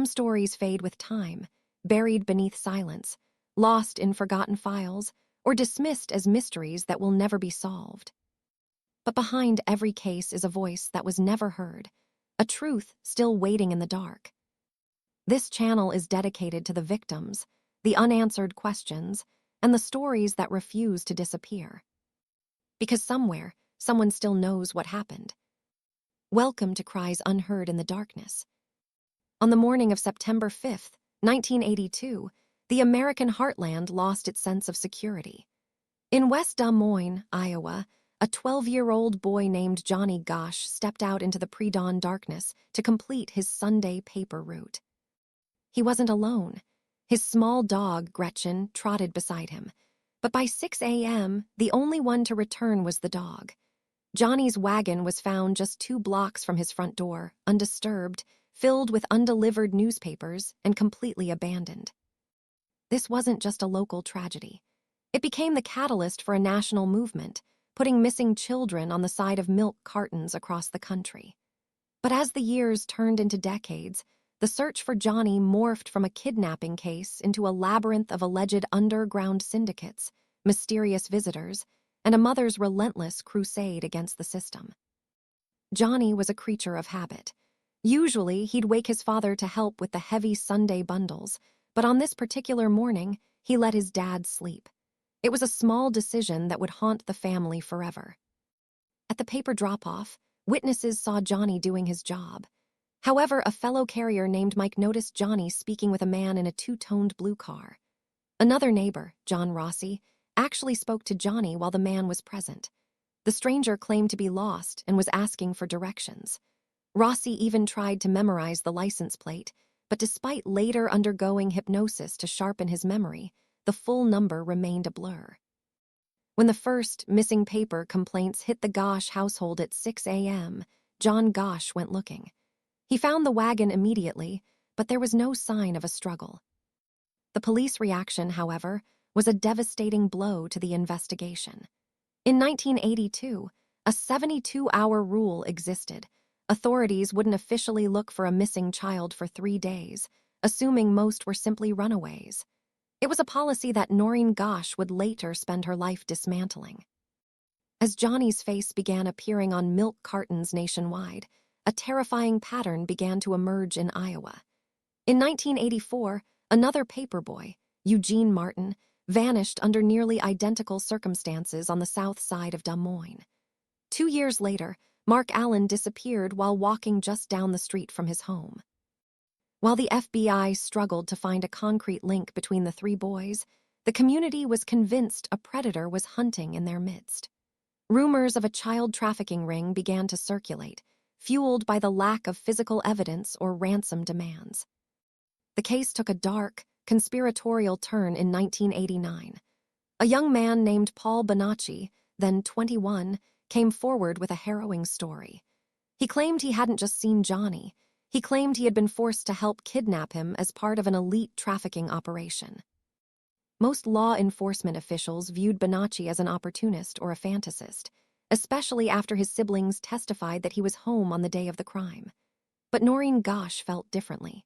Some stories fade with time, buried beneath silence, lost in forgotten files, or dismissed as mysteries that will never be solved. But behind every case is a voice that was never heard, a truth still waiting in the dark. This channel is dedicated to the victims, the unanswered questions, and the stories that refuse to disappear. Because somewhere, someone still knows what happened. Welcome to Cries, Unheard in the Darkness. On the morning of September 5th, 1982, the American heartland lost its sense of security. In West Des Moines, Iowa, a 12-year-old boy named Johnny Gosch stepped out into the pre-dawn darkness to complete his Sunday paper route. He wasn't alone. His small dog, Gretchen, trotted beside him. But by 6 a.m., the only one to return was the dog. Johnny's wagon was found just 2 blocks from his front door, undisturbed, filled with undelivered newspapers, and completely abandoned. This wasn't just a local tragedy. It became the catalyst for a national movement, putting missing children on the side of milk cartons across the country. But as the years turned into decades, the search for Johnny morphed from a kidnapping case into a labyrinth of alleged underground syndicates, mysterious visitors, and a mother's relentless crusade against the system. Johnny was a creature of habit. Usually, he'd wake his father to help with the heavy Sunday bundles, but on this particular morning, he let his dad sleep. It was a small decision that would haunt the family forever. At the paper drop-off, witnesses saw Johnny doing his job. However, a fellow carrier named Mike noticed Johnny speaking with a man in a 2-toned blue car. Another neighbor, John Rossi, actually spoke to Johnny while the man was present. The stranger claimed to be lost and was asking for directions. Rossi even tried to memorize the license plate, but despite later undergoing hypnosis to sharpen his memory, the full number remained a blur. When the first missing paper complaints hit the Gosch household at 6 a.m., John Gosch went looking. He found the wagon immediately, but there was no sign of a struggle. The police reaction, however, was a devastating blow to the investigation. In 1982, a 72-hour rule existed. Authorities wouldn't officially look for a missing child for 3 days, assuming most were simply runaways. It was a policy that Noreen Gosch would later spend her life dismantling. As Johnny's face began appearing on milk cartons nationwide, a terrifying pattern began to emerge in Iowa. In 1984, another paperboy, Eugene Martin, vanished under nearly identical circumstances on the south side of Des Moines. 2 years later, Mark Allen disappeared while walking just down the street from his home. While the FBI struggled to find a concrete link between the 3 boys, the community was convinced a predator was hunting in their midst. Rumors of a child trafficking ring began to circulate, fueled by the lack of physical evidence or ransom demands. The case took a dark, conspiratorial turn in 1989. A young man named Paul Bonacci, then 21, came forward with a harrowing story. He claimed he hadn't just seen Johnny. He claimed he had been forced to help kidnap him as part of an elite trafficking operation. Most law enforcement officials viewed Bonacci as an opportunist or a fantasist, especially after his siblings testified that he was home on the day of the crime. But Noreen Gosch felt differently.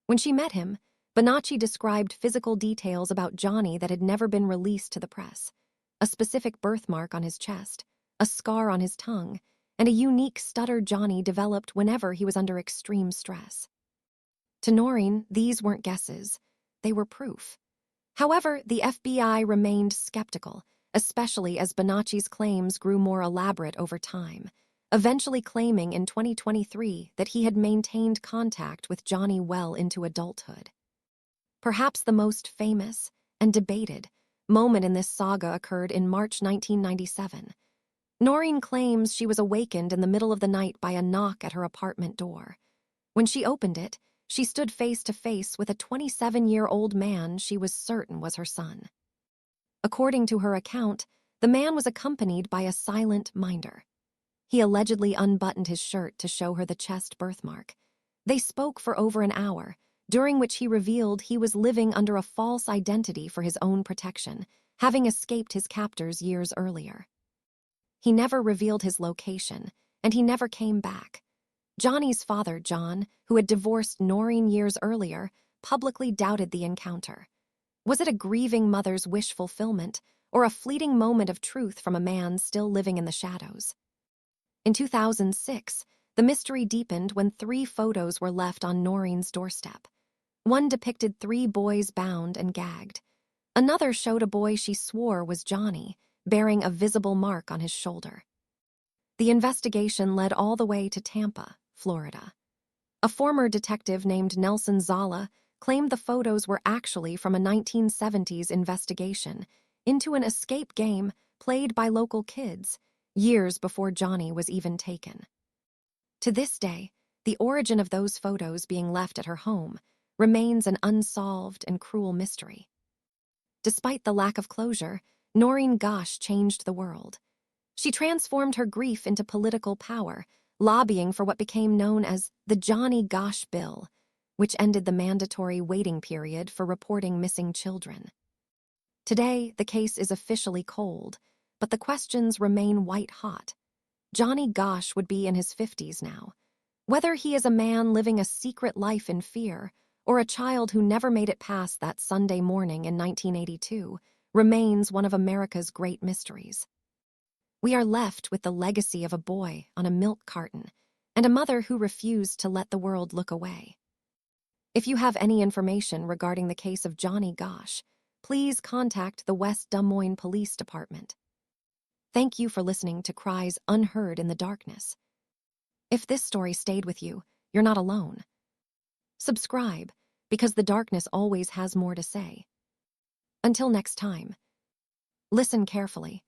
When she met him, Bonacci described physical details about Johnny that had never been released to the press: a specific birthmark on his chest, a scar on his tongue, and a unique stutter Johnny developed whenever he was under extreme stress. To Noreen, these weren't guesses. They were proof. However, the FBI remained skeptical, especially as Bonacci's claims grew more elaborate over time, eventually claiming in 2023 that he had maintained contact with Johnny well into adulthood. Perhaps the most famous and debated moment in this saga occurred in March 1997. Noreen claims she was awakened in the middle of the night by a knock at her apartment door. When she opened it, she stood face to face with a 27-year-old man she was certain was her son. According to her account, the man was accompanied by a silent minder. He allegedly unbuttoned his shirt to show her the chest birthmark. They spoke for over an hour, during which he revealed he was living under a false identity for his own protection, having escaped his captors years earlier. He never revealed his location, and he never came back. Johnny's father, John, who had divorced Noreen years earlier, publicly doubted the encounter. Was it a grieving mother's wish fulfillment, or a fleeting moment of truth from a man still living in the shadows? In 2006, the mystery deepened when 3 photos were left on Noreen's doorstep. One depicted 3 boys bound and gagged. Another showed a boy she swore was Johnny, bearing a visible mark on his shoulder. The investigation led all the way to Tampa, Florida. A former detective named Nelson Zala claimed the photos were actually from a 1970s investigation into an escape game played by local kids, years before Johnny was even taken. To this day, the origin of those photos being left at her home remains an unsolved and cruel mystery. Despite the lack of closure, Johnny Gosch changed the world. She transformed her grief into political power, lobbying for what became known as the Johnny Gosch Bill, which ended the mandatory waiting period for reporting missing children. Today, the case is officially cold, but the questions remain white-hot. Johnny Gosch would be in his 50s now. Whether he is a man living a secret life in fear or a child who never made it past that Sunday morning in 1982 remains one of America's great mysteries. We are left with the legacy of a boy on a milk carton and a mother who refused to let the world look away. If you have any information regarding the case of Johnny Gosch, please contact the West Des Moines Police Department. Thank you for listening to Cries, Unheard in the Darkness. If this story stayed with you, you're not alone. Subscribe, because the darkness always has more to say. Until next time, listen carefully,